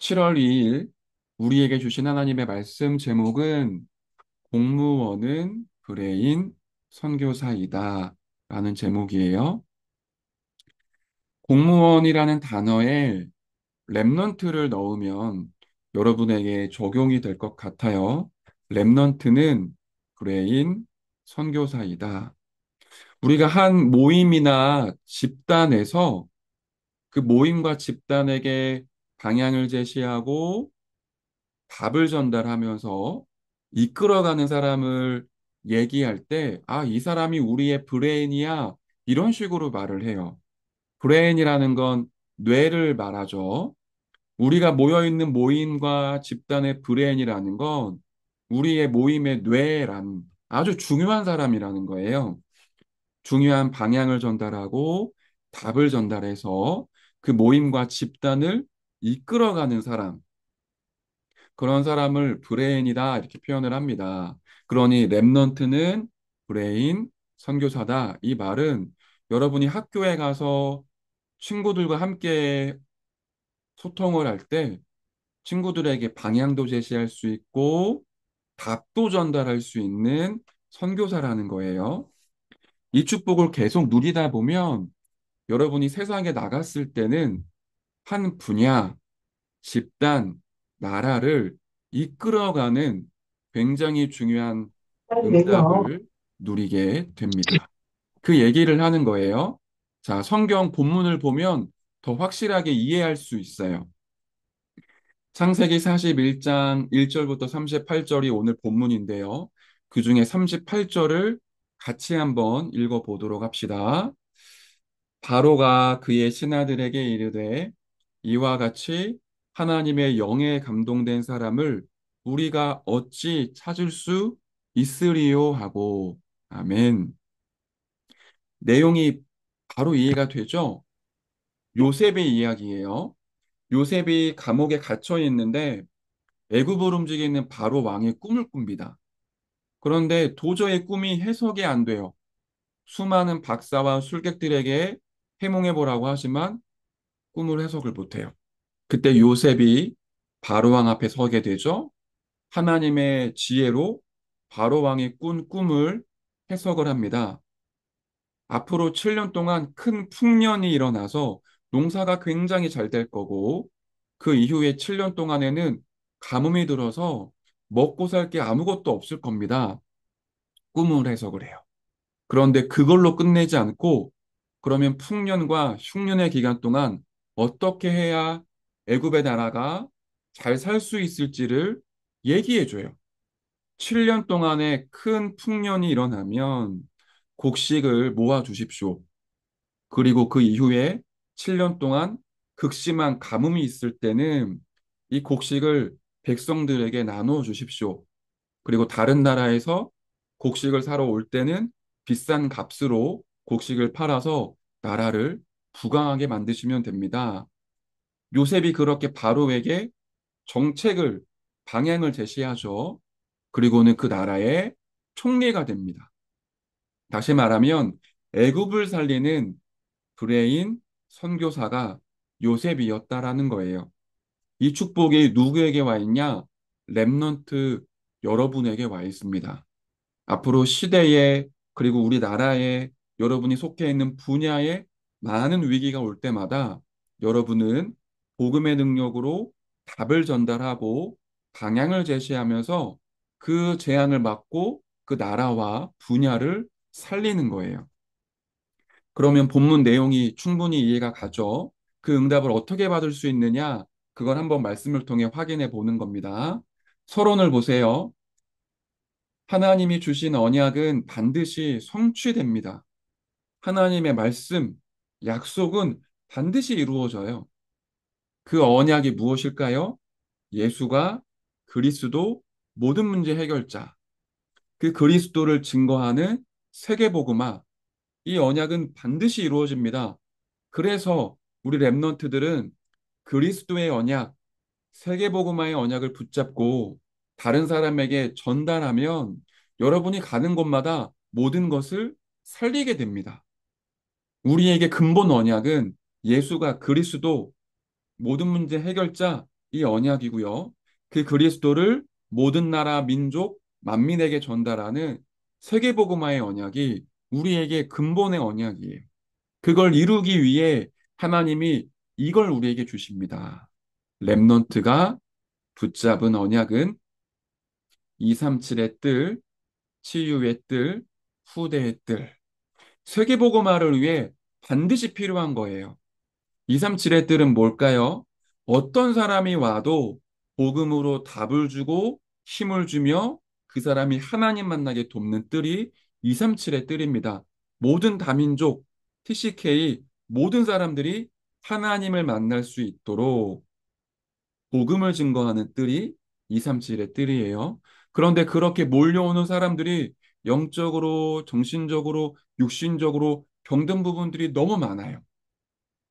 7월 2일 우리에게 주신 하나님의 말씀 제목은 공무원은 브레인 선교사이다 라는 제목이에요. 공무원이라는 단어에 랩넌트를 넣으면 여러분에게 적용이 될 것 같아요. 랩넌트는 브레인 선교사이다. 우리가 한 모임이나 집단에서 그 모임과 집단에게 방향을 제시하고 답을 전달하면서 이끌어가는 사람을 얘기할 때, 아, 이 사람이 우리의 브레인이야. 이런 식으로 말을 해요. 브레인이라는 건 뇌를 말하죠. 우리가 모여있는 모임과 집단의 브레인이라는 건 우리의 모임의 뇌란 아주 중요한 사람이라는 거예요. 중요한 방향을 전달하고 답을 전달해서 그 모임과 집단을 이끌어가는 사람. 그런 사람을 브레인이다 이렇게 표현을 합니다. 그러니 랩넌트는 브레인 선교사다. 이 말은 여러분이 학교에 가서 친구들과 함께 소통을 할 때 친구들에게 방향도 제시할 수 있고 답도 전달할 수 있는 선교사라는 거예요. 이 축복을 계속 누리다 보면 여러분이 세상에 나갔을 때는 한 분야, 집단, 나라를 이끌어가는 굉장히 중요한 빨리 내려. 응답을 누리게 됩니다. 그 얘기를 하는 거예요. 자, 성경 본문을 보면 더 확실하게 이해할 수 있어요. 창세기 41장 1절부터 38절이 오늘 본문인데요. 그 중에 38절을 같이 한번 읽어보도록 합시다. 바로가 그의 신하들에게 이르되 이와 같이 하나님의 영에 감동된 사람을 우리가 어찌 찾을 수 있으리요 하고 아멘. 내용이 바로 이해가 되죠? 요셉의 이야기예요. 요셉이 감옥에 갇혀 있는데 애굽을 움직이는 바로 왕의 꿈을 꿉니다. 그런데 도저히 꿈이 해석이 안 돼요. 수많은 박사와 술객들에게 해몽해 보라고 하지만 꿈을 해석을 못해요. 그때 요셉이 바로왕 앞에 서게 되죠. 하나님의 지혜로 바로왕이 꾼 꿈을 해석을 합니다. 앞으로 7년 동안 큰 풍년이 일어나서 농사가 굉장히 잘 될 거고 그 이후에 7년 동안에는 가뭄이 들어서 먹고 살 게 아무것도 없을 겁니다. 꿈을 해석을 해요. 그런데 그걸로 끝내지 않고 그러면 풍년과 흉년의 기간 동안 어떻게 해야 애굽의 나라가 잘 살 수 있을지를 얘기해 줘요. 7년 동안에 큰 풍년이 일어나면 곡식을 모아 주십시오. 그리고 그 이후에 7년 동안 극심한 가뭄이 있을 때는 이 곡식을 백성들에게 나누어 주십시오. 그리고 다른 나라에서 곡식을 사러 올 때는 비싼 값으로 곡식을 팔아서 나라를 부강하게 만드시면 됩니다. 요셉이 그렇게 바로에게 정책을, 방향을 제시하죠. 그리고는 그 나라의 총리가 됩니다. 다시 말하면 애굽을 살리는 브레인 선교사가 요셉이었다라는 거예요. 이 축복이 누구에게 와 있냐? 렘넌트 여러분에게 와 있습니다. 앞으로 시대에 그리고 우리나라에 여러분이 속해 있는 분야에 많은 위기가 올 때마다 여러분은 복음의 능력으로 답을 전달하고 방향을 제시하면서 그 재앙을 막고 그 나라와 분야를 살리는 거예요. 그러면 본문 내용이 충분히 이해가 가죠. 그 응답을 어떻게 받을 수 있느냐? 그걸 한번 말씀을 통해 확인해 보는 겁니다. 서론을 보세요. 하나님이 주신 언약은 반드시 성취됩니다. 하나님의 말씀, 약속은 반드시 이루어져요. 그 언약이 무엇일까요? 예수가 그리스도 모든 문제 해결자, 그 그리스도를 증거하는 세계복음화, 이 언약은 반드시 이루어집니다. 그래서 우리 랩런트들은 그리스도의 언약, 세계복음화의 언약을 붙잡고 다른 사람에게 전달하면 여러분이 가는 곳마다 모든 것을 살리게 됩니다. 우리에게 근본 언약은 예수가 그리스도 모든 문제 해결자 이 언약이고요. 그 그리스도를 모든 나라, 민족, 만민에게 전달하는 세계복음화의 언약이 우리에게 근본의 언약이에요. 그걸 이루기 위해 하나님이 이걸 우리에게 주십니다. 렘넌트가 붙잡은 언약은 237의 뜰, 치유의 뜰, 후대의 뜰. 세계복음화를 위해 반드시 필요한 거예요. 237의 뜰은 뭘까요? 어떤 사람이 와도 복음으로 답을 주고 힘을 주며 그 사람이 하나님 만나게 돕는 뜰이 237의 뜰입니다. 모든 다민족, TCK, 모든 사람들이 하나님을 만날 수 있도록 복음을 증거하는 뜰이 237의 뜰이에요. 그런데 그렇게 몰려오는 사람들이 영적으로, 정신적으로, 육신적으로 병든 부분들이 너무 많아요.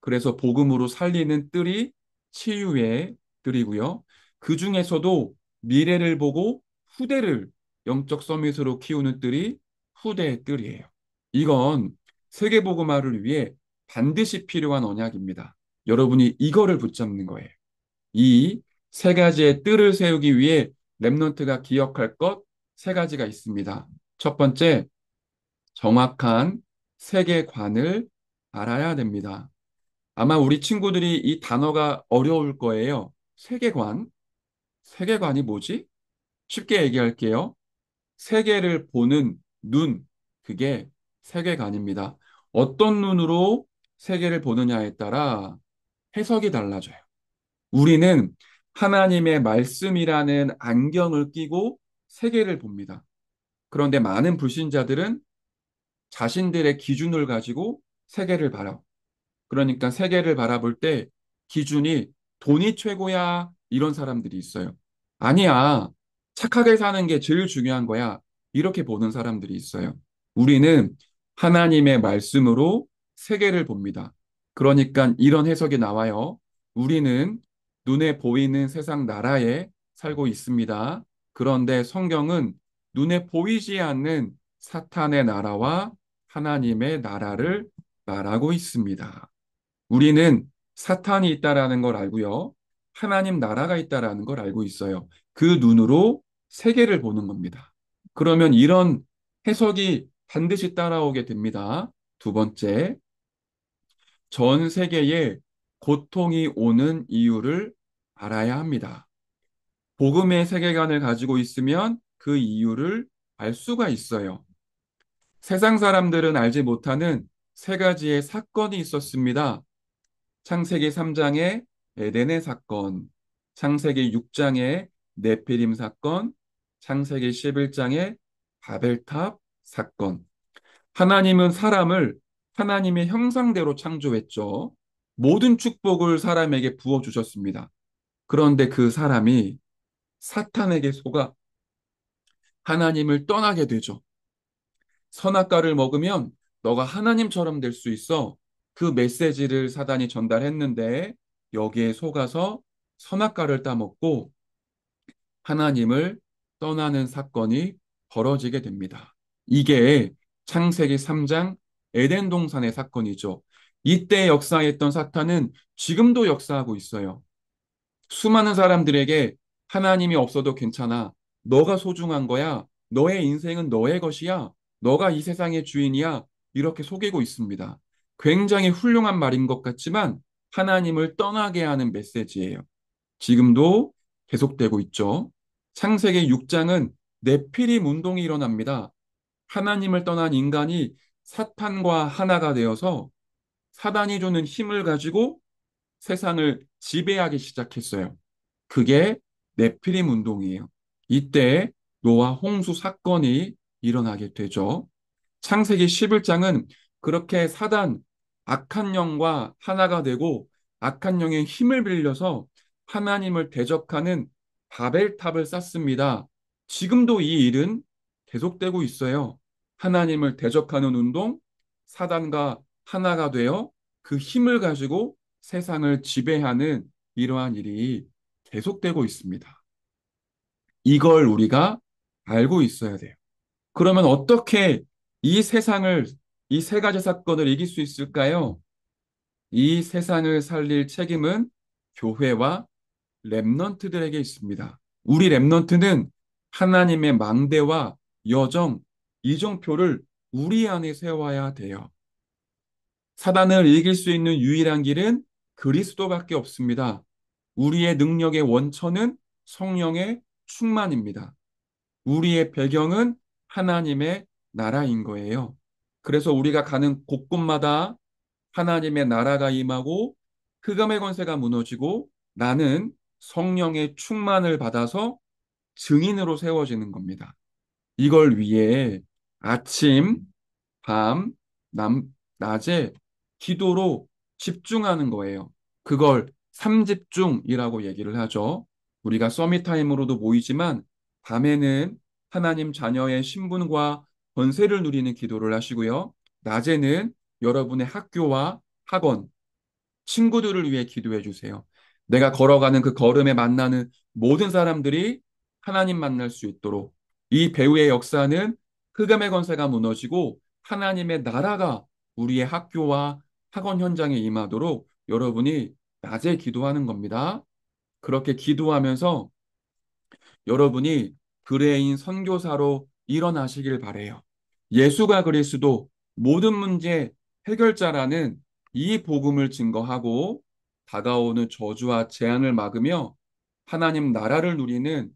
그래서 복음으로 살리는 뜰이 치유의 뜰이고요. 그 중에서도 미래를 보고 후대를 영적 서밋으로 키우는 뜰이 후대의 뜰이에요. 이건 세계복음화를 위해 반드시 필요한 언약입니다. 여러분이 이거를 붙잡는 거예요. 이 세 가지의 뜰을 세우기 위해 렘넌트가 기억할 것 세 가지가 있습니다. 첫 번째, 정확한 세계관을 알아야 됩니다. 아마 우리 친구들이 이 단어가 어려울 거예요. 세계관. 세계관이 뭐지? 쉽게 얘기할게요. 세계를 보는 눈. 그게 세계관입니다. 어떤 눈으로 세계를 보느냐에 따라 해석이 달라져요. 우리는 하나님의 말씀이라는 안경을 끼고 세계를 봅니다. 그런데 많은 불신자들은 자신들의 기준을 가지고 세계를 봐요. 그러니까 세계를 바라볼 때 기준이 돈이 최고야 이런 사람들이 있어요. 아니야. 착하게 사는 게 제일 중요한 거야. 이렇게 보는 사람들이 있어요. 우리는 하나님의 말씀으로 세계를 봅니다. 그러니까 이런 해석이 나와요. 우리는 눈에 보이는 세상 나라에 살고 있습니다. 그런데 성경은 눈에 보이지 않는 사탄의 나라와 하나님의 나라를 말하고 있습니다. 우리는 사탄이 있다라는 걸 알고요. 하나님 나라가 있다라는 걸 알고 있어요. 그 눈으로 세계를 보는 겁니다. 그러면 이런 해석이 반드시 따라오게 됩니다. 두 번째, 전 세계에 고통이 오는 이유를 알아야 합니다. 복음의 세계관을 가지고 있으면 그 이유를 알 수가 있어요. 세상 사람들은 알지 못하는 세 가지의 사건이 있었습니다. 창세기 3장의 에덴의 사건, 창세기 6장의 네피림 사건, 창세기 11장의 바벨탑 사건. 하나님은 사람을 하나님의 형상대로 창조했죠. 모든 축복을 사람에게 부어주셨습니다. 그런데 그 사람이 사탄에게 속아 하나님을 떠나게 되죠. 선악과를 먹으면 너가 하나님처럼 될 수 있어. 그 메시지를 사단이 전달했는데 여기에 속아서 선악과를 따먹고 하나님을 떠나는 사건이 벌어지게 됩니다. 이게 창세기 3장 에덴 동산의 사건이죠. 이때 역사했던 사탄은 지금도 역사하고 있어요. 수많은 사람들에게 하나님이 없어도 괜찮아. 너가 소중한 거야. 너의 인생은 너의 것이야. 너가 이 세상의 주인이야. 이렇게 속이고 있습니다. 굉장히 훌륭한 말인 것 같지만 하나님을 떠나게 하는 메시지예요. 지금도 계속되고 있죠. 창세기 6장은 네피림 운동이 일어납니다. 하나님을 떠난 인간이 사탄과 하나가 되어서 사단이 주는 힘을 가지고 세상을 지배하기 시작했어요. 그게 네피림 운동이에요. 이때 노아 홍수 사건이 일어나게 되죠. 창세기 11장은 그렇게 사단 악한 영과 하나가 되고 악한 영의 힘을 빌려서 하나님을 대적하는 바벨탑을 쌓습니다. 지금도 이 일은 계속되고 있어요. 하나님을 대적하는 운동, 사단과 하나가 되어 그 힘을 가지고 세상을 지배하는 이러한 일이 계속되고 있습니다. 이걸 우리가 알고 있어야 돼요. 그러면 어떻게 이 세상을, 이 세 가지 사건을 이길 수 있을까요? 이 세상을 살릴 책임은 교회와 렘넌트들에게 있습니다. 우리 렘넌트는 하나님의 망대와 여정, 이정표를 우리 안에 세워야 돼요. 사단을 이길 수 있는 유일한 길은 그리스도밖에 없습니다. 우리의 능력의 원천은 성령의 충만입니다. 우리의 배경은 하나님의 나라인 거예요. 그래서 우리가 가는 곳곳마다 하나님의 나라가 임하고 흑암의 권세가 무너지고 나는 성령의 충만을 받아서 증인으로 세워지는 겁니다. 이걸 위해 아침, 밤, 낮에 기도로 집중하는 거예요. 그걸 삼집중이라고 얘기를 하죠. 우리가 서밋타임으로도 모이지만 밤에는 하나님 자녀의 신분과 권세를 누리는 기도를 하시고요. 낮에는 여러분의 학교와 학원, 친구들을 위해 기도해 주세요. 내가 걸어가는 그 걸음에 만나는 모든 사람들이 하나님 만날 수 있도록 이 배후의 역사는 흑암의 권세가 무너지고 하나님의 나라가 우리의 학교와 학원 현장에 임하도록 여러분이 낮에 기도하는 겁니다. 그렇게 기도하면서 여러분이 그레인 선교사로 일어나시길 바래요. 예수가 그리스도 모든 문제 해결자라는 이 복음을 증거하고 다가오는 저주와 재앙을 막으며 하나님 나라를 누리는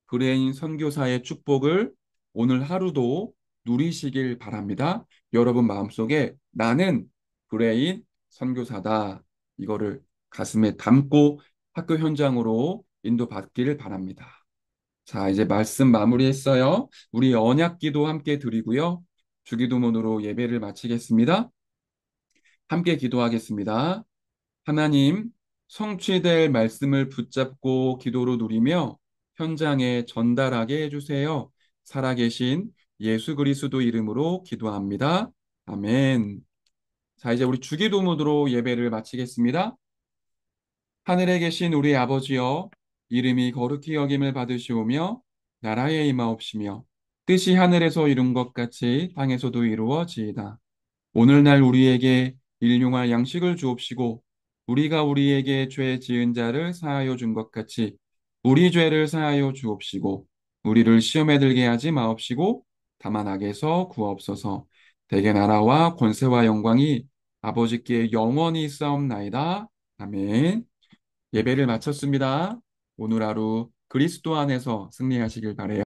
그레인 선교사의 축복을 오늘 하루도 누리시길 바랍니다. 여러분 마음속에 나는 그레인 선교사다. 이거를 가슴에 담고 학교 현장으로 인도받기를 바랍니다. 자, 이제 말씀 마무리했어요. 우리 언약기도 함께 드리고요. 주기도문으로 예배를 마치겠습니다. 함께 기도하겠습니다. 하나님, 성취될 말씀을 붙잡고 기도로 누리며 현장에 전달하게 해주세요. 살아계신 예수 그리스도 이름으로 기도합니다. 아멘. 자, 이제 우리 주기도문으로 예배를 마치겠습니다. 하늘에 계신 우리 아버지여, 이름이 거룩히 여김을 받으시오며, 나라에 임하옵시며, 뜻이 하늘에서 이룬 것 같이 땅에서도 이루어지이다. 오늘날 우리에게 일용할 양식을 주옵시고, 우리가 우리에게 죄 지은 자를 사하여 준 것 같이, 우리 죄를 사하여 주옵시고, 우리를 시험에 들게 하지 마옵시고, 다만 악에서 구하옵소서. 대개 나라와 권세와 영광이 아버지께 영원히 있사옵나이다. 아멘. 예배를 마쳤습니다. 오늘 하루 그리스도 안에서 승리하시길 바래요.